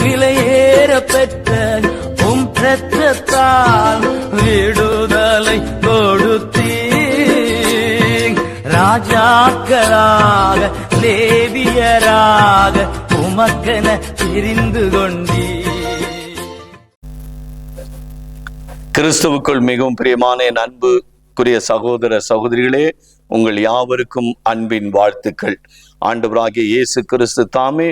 விலையேற பெற்ற உம் இரத்தத்தால் விடுதலை கொடுத்தீர். ராஜாக்களாக லேவியராக உமக்கென பிரிந்து கொண்டீர். கிறிஸ்துவுக்குள் மிகவும் பிரியமான என் அன்புக்குரிய சகோதர சகோதரிகளே, உங்கள் யாவருக்கும் அன்பின் வாழ்த்துக்கள். ஆண்டவராகிய இயேசு கிறிஸ்து தாமே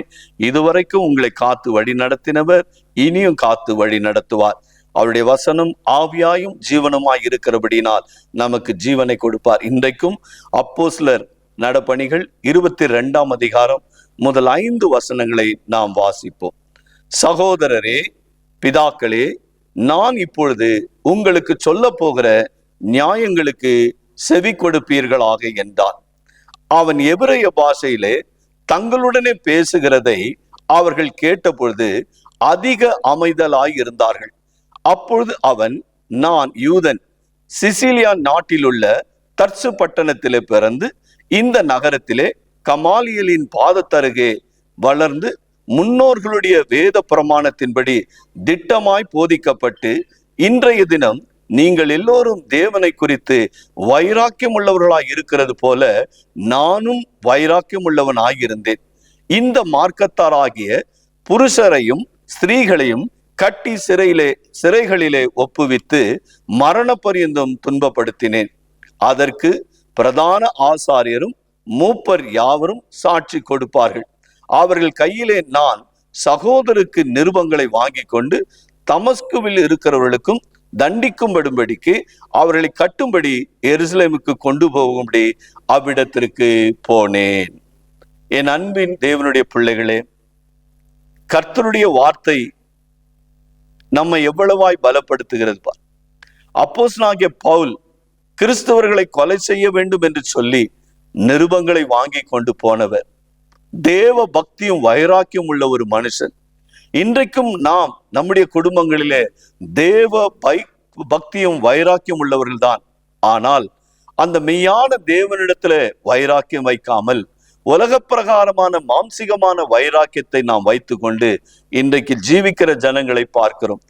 இதுவரைக்கும் உங்களை காத்து வழி நடத்தினவர், இனியும் காத்து வழி நடத்துவார். அவருடைய வசனம் ஆவியாயும் ஜீவனுமாய் இருக்கிறபடினால் நமக்கு ஜீவனை கொடுப்பார். இன்றைக்கும் அப்போஸ்தலர் நடபணிகள் 22ஆம் அதிகாரம் முதல் 5 வசனங்களை நாம் வாசிப்போம். சகோதரரே, பிதாக்களே, நான் இப்பொழுது உங்களுக்கு சொல்ல போகிற நியாயங்களுக்கு செவி கொடுப்பீர்களாக என்றான். அவன் எபிரேய பாஷையிலே தங்களுடனே பேசுகிறதை அவர்கள் கேட்டபொழுது அதிக அமைதலாய் இருந்தார்கள். அப்பொழுது அவன், நான் யூதன், சிசிலியா நாட்டிலுள்ள தர்சு பட்டணத்திலே பிறந்து இந்த நகரத்திலே கமாலியலின் பாதத்தருகே வளர்ந்து முன்னோர்களுடைய வேத பிரமாணத்தின்படி திட்டமாய் போதிக்கப்பட்டு இன்றைய தினம் நீங்கள் எல்லோரும் தேவனை குறித்து வைராக்கியம் உள்ளவர்களாய் இருக்கிறது போல நானும் வைராக்கியம் உள்ளவனாயிருந்தேன். இந்த மார்க்கத்தாராகிய புருஷரையும் ஸ்திரீகளையும் கட்டி சிறைகளிலே ஒப்புவித்து மரண பரியந்தம் துன்பப்படுத்தினேன். அதற்கு பிரதான ஆசாரியரும் மூப்பர் யாவரும் சாட்சி கொடுப்பார்கள். அவர்கள் கையிலே நான் சகோதரருக்கு நிருபங்களை வாங்கி கொண்டு தமஸ்குவில் இருக்கிறவர்களுக்கும் தண்டிக்கும்படும்படிக்கு அவர்களை கட்டும்படி எருசலேமுக்கு கொண்டு போகும்படி அவ்விடத்திற்கு போனேன். என் அன்பின் தேவனுடைய பிள்ளைகளே, கர்த்தருடைய வார்த்தை நம்மை எவ்வளவாய் பலப்படுத்துகிறது பார். அப்போஸ்தலனாகிய பவுல் கிறிஸ்தவர்களை கொலை செய்ய வேண்டும் என்று சொல்லி நிருபங்களை வாங்கி கொண்டு போனவர். தேவ பக்தியும் வைராக்கியம் உள்ள ஒரு மனுஷன். இன்றைக்கும் நாம் நம்முடைய குடும்பங்களிலே தேவ பக்தியும் வைராக்கியம் உள்ளவர்கள் தான். ஆனால் அந்த மெய்யான தேவனிடத்துல வைராக்கியம் வைக்காமல் உலக பிரகாரமான மாம்சிகமான வைராக்கியத்தை நாம் வைத்து கொண்டு இன்றைக்கு ஜீவிக்கிற ஜனங்களை பார்க்கிறோம்.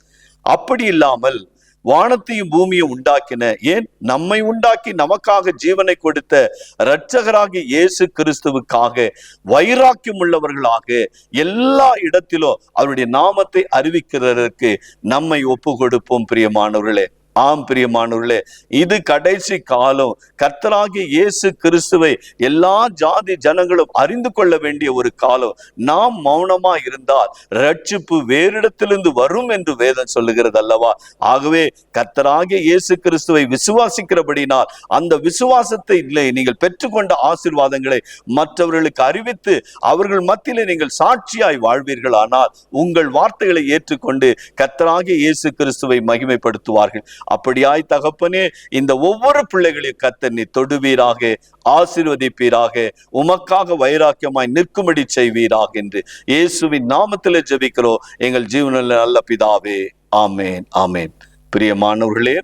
அப்படி இல்லாமல் வானத்தையும் பூமியும் உண்டாக்கின, ஏன் நம்மை உண்டாக்கி நமக்காக ஜீவனை கொடுத்த இரட்சகராகிய இயேசு கிறிஸ்துவுக்காக வைராக்கியம் உள்ளவர்களாக எல்லா இடத்திலும் அவருடைய நாமத்தை அறிவிக்கிறதற்கு நம்மை ஒப்பு கொடுப்போம். பிரியமானவர்களே, ஆம் பிரியமானவர்களே, இது கடைசி காலம். கர்த்தராகிய இயேசு கிறிஸ்துவை எல்லா ஜாதி ஜனங்களும் அறிந்து கொள்ள வேண்டிய ஒரு காலம். நாம் மௌனமா இருந்தால் ரட்சிப்பு வேறிடத்திலிருந்து வரும் என்று வேதம் சொல்லுகிறது அல்லவா? ஆகவே கர்த்தராகிய இயேசு கிறிஸ்துவை விசுவாசிக்கிறபடினால் அந்த விசுவாசத்தை நீங்கள் பெற்றுக்கொண்ட ஆசீர்வாதங்களை மற்றவர்களுக்கு அறிவித்து அவர்கள் மத்தியிலே நீங்கள் சாட்சியாய் வாழ்வீர்கள். ஆனால் உங்கள் வார்த்தைகளை ஏற்றுக்கொண்டு கர்த்தராகிய இயேசு கிறிஸ்துவை மகிமைப்படுத்துவார்கள். அப்படியாய் தகப்பனே, இந்த ஒவ்வொரு பிள்ளைகளையும் கர்த்தர் நீ தொடுவீராக, ஆசீர்வதிப்பீராக, உமக்காக வைராக்கியமாய் நிற்கும்படி செய்வீராக என்று இயேசுவின் நாமத்திலே ஜெபிக்கிறோம் எங்கள் ஜீவனில் நல்ல பிதாவே, ஆமேன், ஆமேன். பிரியமானவர்களே,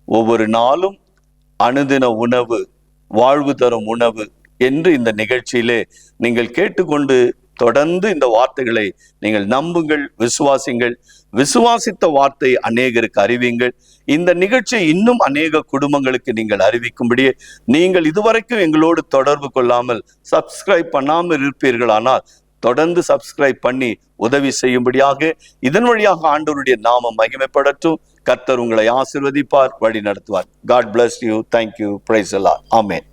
ஒவ்வொரு நாளும் அனுதின உணவு, வாழ்வு தரும் உணவு என்று இந்த நிகழ்ச்சியிலே நீங்கள் கேட்டுக்கொண்டு தொடர்ந்து இந்த வார்த்தைகளை நீங்கள் நம்புங்கள், விசுவாசிங்கள். விசுவாசித்த வார்த்தை அநேகருக்கு அறிவிங்கள். இந்த நிகழ்ச்சியை இன்னும் அநேக குடும்பங்களுக்கு நீங்கள் அறிவிக்கும்படியே நீங்கள் இதுவரைக்கும் எங்களோடு தொடர்பு கொள்ளாமல் சப்ஸ்கிரைப் பண்ணாமல் இருப்பீர்களானால் தொடர்ந்து சப்ஸ்கிரைப் பண்ணி உதவி செய்யும்படியாக இதன் வழியாக ஆண்டவருடைய நாமம் மகிமைப்படட்டும். கர்த்தர் உங்களை ஆசீர்வதிப்பார், வழி நடத்துவார். God bless you. Thank you. Praise the Lord. Amen.